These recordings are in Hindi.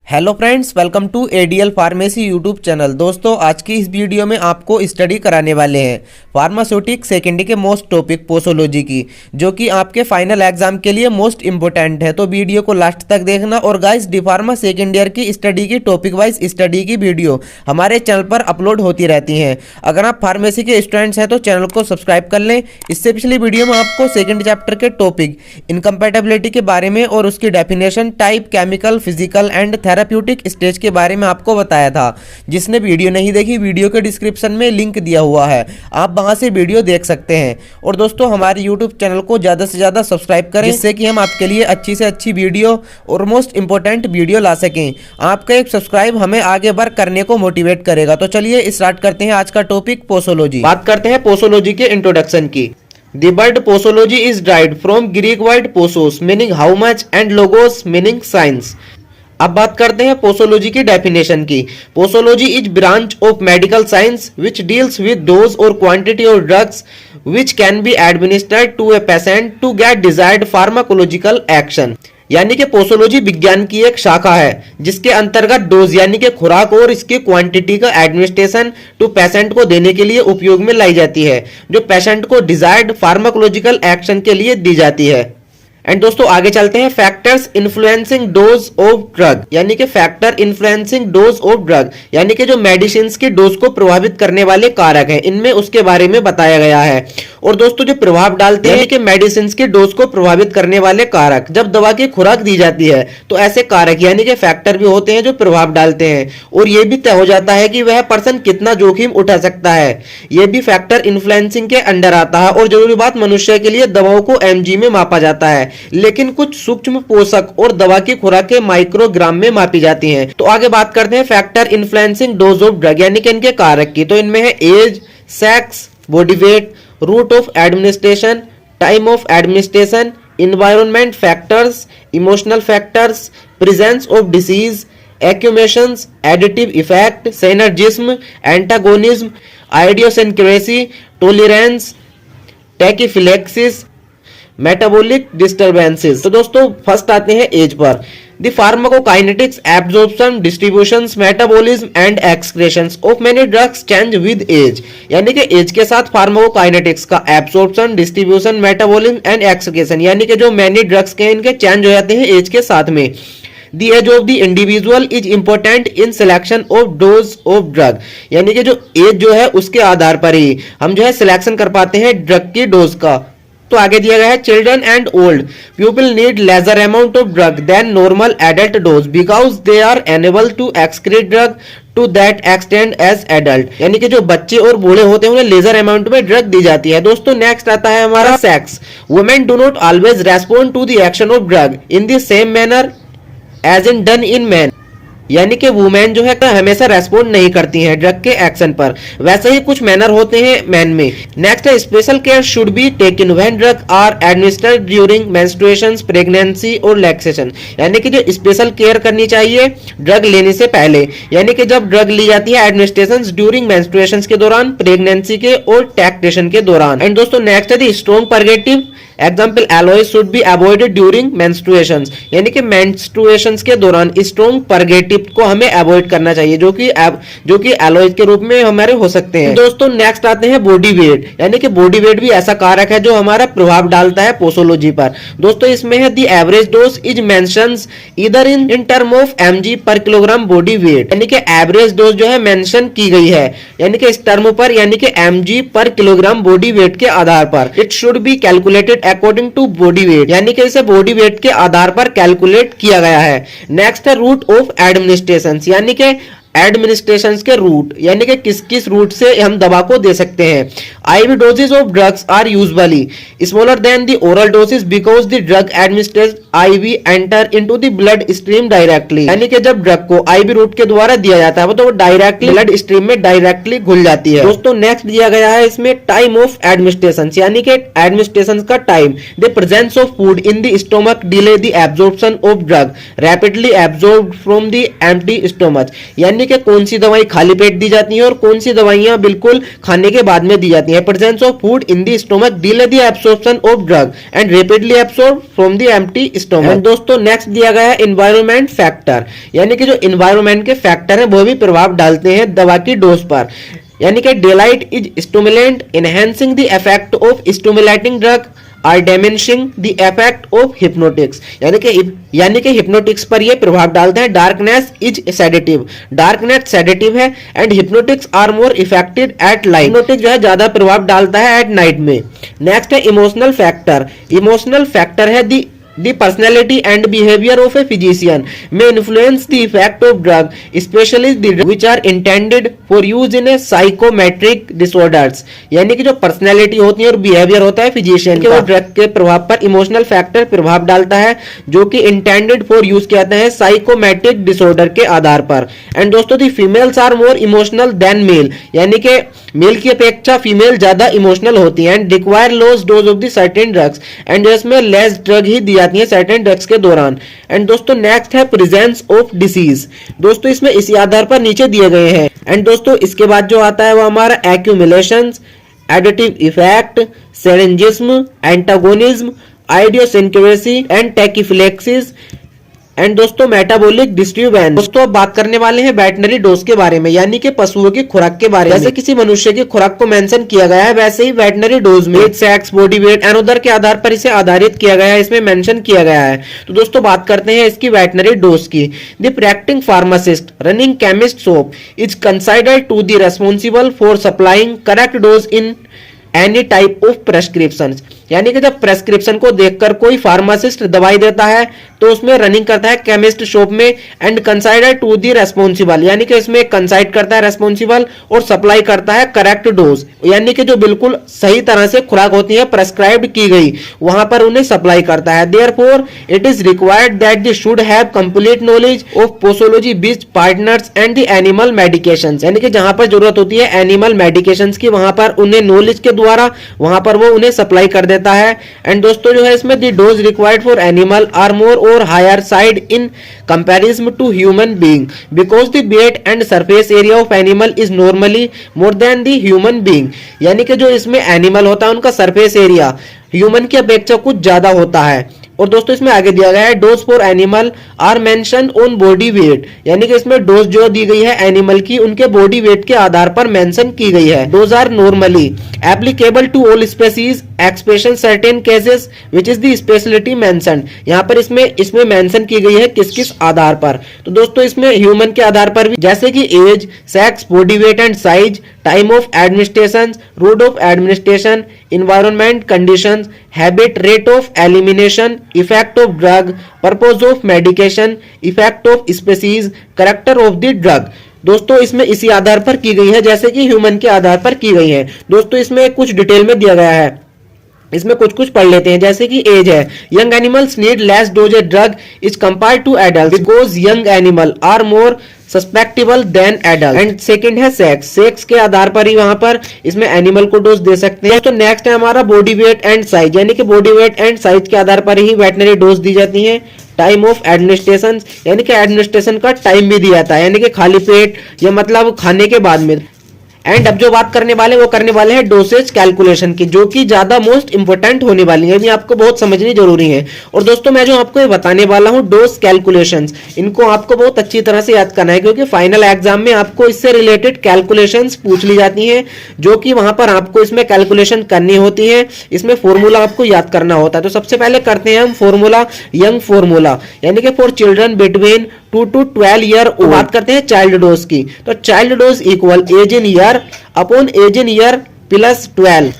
Hello friends, welcome to ADL pharmacy YouTube channel. दोस्तों, आज की इस वीडियो में आपको स्टडी कराने वाले हैं फार्मास्यूटिक सेकेंडरी के मोस्ट टॉपिक पोसोलॉजी की, जो कि आपके फाइनल एग्जाम के लिए मोस्ट इंपॉर्टेंट है। तो वीडियो को लास्ट तक देखना। और guys, D pharma second year की स्टडी की टॉपिक वाइज स्टडी की वीडियो हमारे चैनल पर अपलोड होती रहती हैं। अगर आप फार्मेसी के स्टूडेंट्स हैं तो चैनल को सब्सक्राइब कर लें। इससे पिछली वीडियो में आपको सेकेंड चैप्टर के टॉपिक इनकम्पैटिबिलिटी के बारे में और उसकी definition, type, chemical, physical and therapeutic stage के बारे में आपको बताया था। जिसने वीडियो नहीं देखी, वीडियो के डिस्क्रिप्शन में लिंक दिया हुआ है, आप वहां से वीडियो देख सकते हैं। और दोस्तों, हमारे यूट्यूब चैनल को ज़्यादा से ज़्यादा सब्सक्राइब करें, जिससे कि हम आपके लिए अच्छी से अच्छी वीडियो और मोस्ट इंपॉर्टेंट वीडियो ला सकें। आपका एक सब्सक्राइब हमें आगे वर्क करने को मोटिवेट करेगा। तो चलिए स्टार्ट करते हैं आज का टॉपिक पोसोलॉजी। बात करते हैं पोसोलॉजी के इंट्रोडक्शन की। The word posology is derived from Greek word posos meaning how much and logos meaning science। अब बात करते हैं पोसोलॉजी की डेफिनेशन की। Posology is branch of medical science which deals with dose और quantity of drugs which can be administered to a patient to get desired pharmacological action. यानी कि पोसोलॉजी विज्ञान की एक शाखा है जिसके अंतर्गत डोज यानी कि खुराक और इसकी क्वांटिटी का एडमिनिस्ट्रेशन टू पेशेंट को देने के लिए उपयोग में लाई जाती है, जो पेशेंट को डिजायर्ड फार्माकोलॉजिकल एक्शन के लिए दी जाती है। एंड दोस्तों, आगे चलते हैं। Factors influencing dose of drug, यानी कि factor influencing dose of drug, यानी कि जो मेडिसिन की डोज को प्रभावित करने वाले कारक हैं, इनमें उसके बारे में बताया गया है। और दोस्तों, जो प्रभाव डालते हैं कि मेडिसिन की डोज को प्रभावित करने वाले कारक, जब दवा की खुराक दी जाती है तो ऐसे कारक यानी कि फैक्टर भी होते हैं जो प्रभाव डालते हैं। और यह भी तय हो जाता है कि वह पर्सन कितना जोखिम उठा सकता है। यह भी फैक्टर इन्फ्लुएंसिंग के अंडर आता है। और जरूरी बात, मनुष्य के लिए दवाओं को mg में मापा जाता है, लेकिन कुछ सूक्ष्म पोषक और दवा की खुराकें माइक्रोग्राम में मापी जाती हैं। तो आगे बात करते हैं factor influencing dose of drug, यानी कि इनके कारक की। तो इनमें है age, sex, body weight, route of administration, time of administration, environment factors, emotional factors, presence of disease, accumulations, additive effect, synergism, antagonism, idiosyncrasy, tolerance, tachyphylaxis, metabolic disturbances. तो दोस्तों, फर्स्ट आते हैं एज पर। The pharmacokinetics, absorption, distributions, metabolism and excretions of many drugs change with age. यानी कि एज के साथ फार्माकोकाइनेटिक्स का absorption, distribution, metabolism and excretion, यानी कि जो मेनी ड्रग्स के इनके चेंज हो जाते हैं एज के साथ में। The age of the individual is important in selection of dose of drug, यानी कि जो एज जो है उसके आधार पर ही हम जो है सिलेक्शन कर पाते हैं ड्रग की डोज का। तो आगे दिया गया है, children and old people need lesser amount of drug than normal adult dose because they are unable to excrete drug to that extend as adult. यानी कि जो बच्चे और बूढ़े होते हैं उन्हें लेजर अमाउंट में ड्रग दी जाती है। दोस्तों, नेक्स्ट आता है हमारा sex. Women do not always respond to the action of drug in the same manner as in done in man, यानी कि वुमेन जो है हमेशा रेस्पॉन्ड नहीं करती हैं ड्रग के एक्शन पर, वैसे ही कुछ मैनर होते हैं मैन में। नेक्स्ट है, special care should be taken when drug are administered during menstruations, pregnancy और लैक्टेशन, यानी कि जो स्पेशल केयर करनी चाहिए ड्रग लेने से पहले, यानी कि जब ड्रग ली जाती है एडमिनिस्ट्रेशन ड्यूरिंग मेंस्ट्रुएशंस के दौरान, प्रेगनेंसी के और लैक्टेशन के दौरान। एंड दोस्तों, नेक्स्ट है the strong purgative example, alloys should be avoided during मेंस्ट्रुएशंस, यानी कि मेंस्ट्रुएशंस के दौरान स्ट्रॉन्ग परगेटिव को हमें अवॉइड करना चाहिए, जो कि एलॉयज के रूप में हमारे हो सकते हैं। दोस्तों, नेक्स्ट आते हैं बॉडी वेट, यानी कि बॉडी वेट भी ऐसा कारक है जो हमारा प्रभाव डालता है पोसोलॉजी पर। दोस्तों, इसमें है the average dose is mentions either in term of mg पर किलोग्राम बॉडी वेट, यानी कि एवरेज डोज जो है मेंशन की गई है, यानी कि इस टर्म पर, यानी कि mg पर किलोग्राम बॉडी वेट के आधार पर। It should be calculated according to body weight, यानी कि इसे बॉडी वेट के आधार पर कैलकुलेट किया गया है। नेक्स्ट है रूट ऑफ एडमिनिस्ट्रेशन, यानी कि एडमिनिस्ट्रेशन के रूट, यानी कि किस किस रूट से हम दवा को दे सकते हैं। IV doses of drugs are usually smaller than the oral doses because the drug administered IV enter into the blood stream directly, यानी कि जब ड्रग को IV रूट के द्वारा दिया जाता है तो वो डायरेक्टली ब्लड स्ट्रीम में डायरेक्टली घुल जाती है। दोस्तों, नेक्स्ट दिया गया है इसमें टाइम ऑफ एडमिनिस्ट्रेशन, यानी कि एडमिनिस्ट्रेशन का time. The presence of food in the stomach delay the absorption of drug rapidly absorbed from the empty stomach, यानी कि कौन सी दवाई खाली पेट दी जाती है और कौन सी दवाइयां बिल्कुल खाने के बाद में दी जाती है। Presence of food in the stomach delay the absorption of drug and rapidly absorb from the empty stomach. दोस्तों नेक्स्ट दिया गया है एनवायरनमेंट फैक्टर, यानी कि जो एनवायरनमेंट के फैक्टर है वो भी प्रभाव डालते हैं दवा की डोज पर। यानी कि daylight is stimulant enhancing the effect of stimulating drug or diminishing the effect of hypnotics, यानी कि हिप्नोटिक्स पर यह प्रभाव डालते हैं। Darkness is sedative, darkness sedative है and hypnotics are more effective at light, hypnotics जो है ज्यादा प्रभाव डालता है एट नाइट में। नेक्स्ट है इमोशनल फैक्टर, इमोशनल फैक्टर है The personality and behavior of a physician may influence the effect of drug, especially the drugs which are intended for use in a psychometric disorders। यानी कि जो पर्सनैलिटी होती है और बिहेवियर होता है फिजिशियन के, वो ड्रग के प्रभाव पर इमोशनल फैक्टर प्रभाव डालता है जो कि इंटेंडेड फॉर यूज किया जाता है साइकोमेट्रिक डिसऑर्डर के आधार पर। एंड दोस्तों the females are more emotional than male, यानी कि मेल की अपेक्षा फीमेल ज्यादा इमोशनल होती है। And require lows dose of the certain drugs, and इसमें लेस ड्रग ही दी जाती है सर्टेन ड्रग्स के दौरान। एंड दोस्तों नेक्स्ट है प्रेजेंस ऑफ डिसीज, दोस्तों इसमें इसी आधार पर नीचे दिए गए हैं। एंड दोस्तों इसके बाद जो आता है वो हमारा accumulations, additive effect, synergism, antagonism, idiosyncrasy and tachyphylaxis and दोस्तों मेटाबॉलिक डिस्टर्बेंस। दोस्तों अब बात करने वाले हैं वेटनरी डोज के बारे में, यानी कि पशुओं की खुराक के बारे में। जैसे किसी मनुष्य की खुराक को मेंशन किया गया है, वैसे ही वेटनरी डोज में sex, body weight and other के आधार पर इसे आधारित किया गया है, इसमें मेंशन किया गया है। तो दोस्तों बात करते हैं इसकी वेटनरी डोज की। The practising pharmacist running chemist shop is considered to the responsible for supplying correct dose in any type of prescription, यानी कि जब प्रेस्क्रिप्शन को देखकर कोई फार्मासिस्ट दवाई देता है तो उसमें रनिंग करता है केमिस्ट शॉप में and consider to the responsible, यानी कि इसमें कंसाइड करता है रेस्पॉन्सिबल और सप्लाई करता है करेक्ट डोज, यानी कि जो बिल्कुल सही तरह से खुराक होती है प्रेस्क्राइब्ड की गई वहां पर उन्हें सप्लाई करता है। Therefore it is required that they should have complete knowledge of posology biz partners and the animal medications, यानी कि जहां पर जरूरत होती है एनिमल मेडिकेशंस की वहां पर उन्हें नॉलेज के द्वारा वहां पर वो उन्हें सप्लाई कर देता है। एंड दोस्तों जो है इसमें the dose required for animal are more और higher side in comparison to human being because the weight and surface area of animal is normally more than the human being, यानी कि जो इसमें एनिमल होता है उनका सरफेस एरिया ह्यूमन की अपेक्षा कुछ ज्यादा होता है। और दोस्तों इसमें आगे दिया गया है dose for animal are mention on body weight, यानी कि इसमें डोज जो दी गई है एनिमल की उनके बॉडी वेट के आधार पर मेंशन की गई है। Dose are normally applicable to all species expression certain cases which is the speciality mention, यहाँ पर इसमें मेंशन की गई है किस किस आधार पर। तो दोस्तों इसमें ह्यूमन के आधार पर भी, जैसे कि age, sex, body weight and size, time of administration, route of administration, environment conditions, habit, rate of elimination, effect of drug, purpose of medication, effect of species, character of the drug। दोस्तों इसमें इसी आधार पर की गई है जैसे कि ह्यूमन के आधार पर की गई है। दोस्तों इसमें कुछ डिटेल में दिया गया है, इसमें कुछ पढ़ लेते हैं। जैसे कि एज है, young animals need less dose drug as compared to adult because young animal are more susceptible than adult. And second है सेक्स, सेक्स के आधार पर ही वहां पर इसमें एनिमल को डोज दे सकते हैं। तो नेक्स्ट है हमारा बॉडी वेट एंड साइज, यानी कि बॉडी वेट एंड साइज के आधार पर ही वेटनरी डोज दी जाती है। टाइम ऑफ एडमिनिस्ट्रेशन, यानी कि एडमिनिस्ट्रेशन का टाइम भी दिया जाता है, यानी कि खाली पेट या मतलब खाने के बाद में। एंड अब जो बात करने वाले वो करने वाले हैं डोसेज कैलकुलेशन की, जो कि ज्यादा मोस्ट इंपोर्टेंट होने वाली है, भी आपको बहुत समझनी जरूरी है। और दोस्तों मैं जो आपको ये बताने वाला हूँ डोज कैलकुलेशंस, इनको आपको बहुत अच्छी तरह से याद करना है क्योंकि फाइनल एग्जाम में आपको इससे रिलेटेड कैलकुलेशंस पूछ ली जाती हैं, जो कि वहां पर आपको इसमें कैलकुलेशन करनी होती है, इसमें फॉर्मूला आपको याद करना होता है। तो सबसे पहले करते हैं हम फॉर्मूला, यंग फॉर्मूला, यानी कि for children between 2 to 12 year. बात करते हैं चाइल्ड डोज की, तो child dose equal age in year upon age in year plus 12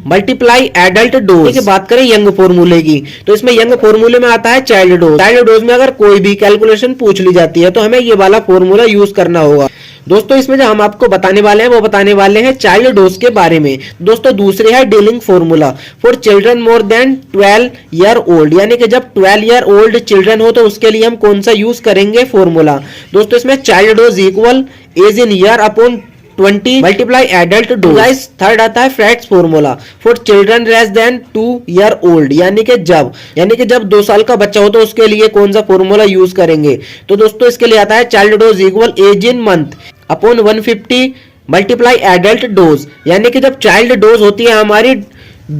multiply adult dose. की बात करें यंग फॉर्मूले की, तो इसमें यंग फॉर्मूले में आता है चाइल्ड डोज। चाइल्ड डोज में अगर कोई भी कैलकुलेशन पूछ ली जाती है तो हमें ये वाला फॉर्मूला यूज करना होगा। दोस्तों इसमें जो हम आपको बताने वाले हैं वो बताने वाले हैं चाइल्ड डोज के बारे में। दोस्तों दूसरे है dealing formula for children more than 12 year old, यानी कि जब 12 ईयर ओल्ड चिल्ड्रन हो तो उसके लिए हम कौन सा यूज करेंगे फॉर्मूला। दोस्तों इसमें child dose equal age in year upon 20 multiply adult dose. Guys third आता है Fried's formula for children less than 2 year old, यानी कि जब 2 साल का बच्चा हो तो उसके लिए कौन सा फॉर्मूला यूज करेंगे। तो दोस्तों इसके लिए आता है child dose equal age in month upon 150 multiply adult dose, यानी कि जब चाइल्ड डोज होती है हमारी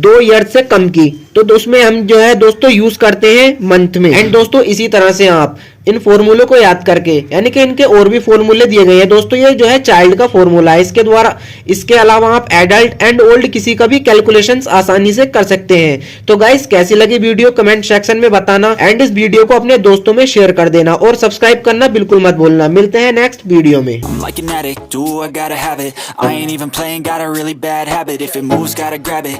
2 ईयर से कम की, तो उसमें हम जो है दोस्तों यूज करते हैं मंथ में। एंड दोस्तों इसी तरह से आप इन फॉर्मूलों को याद करके, यानी कि इनके और भी फॉर्मूले दिए गए हैं दोस्तों, ये जो है चाइल्ड का फॉर्मूला है, इसके द्वारा इसके अलावा आप एडल्ट एंड ओल्ड किसी का भी कैलकुलेशंस आसानी से कर सकते हैं। तो गाइस कैसी लगी वीडियो कमेंट सेक्शन में बताना एंड इस वीडियो को अपने दोस्तों में शेयर कर देना और सब्सक्राइब करना बिल्कुल मत भूलना। मिलते हैं नेक्स्ट वीडियो में। I'm like an addict, do I gotta have it. I ain't even playing, got a really bad habit. If it moves, gotta grab it.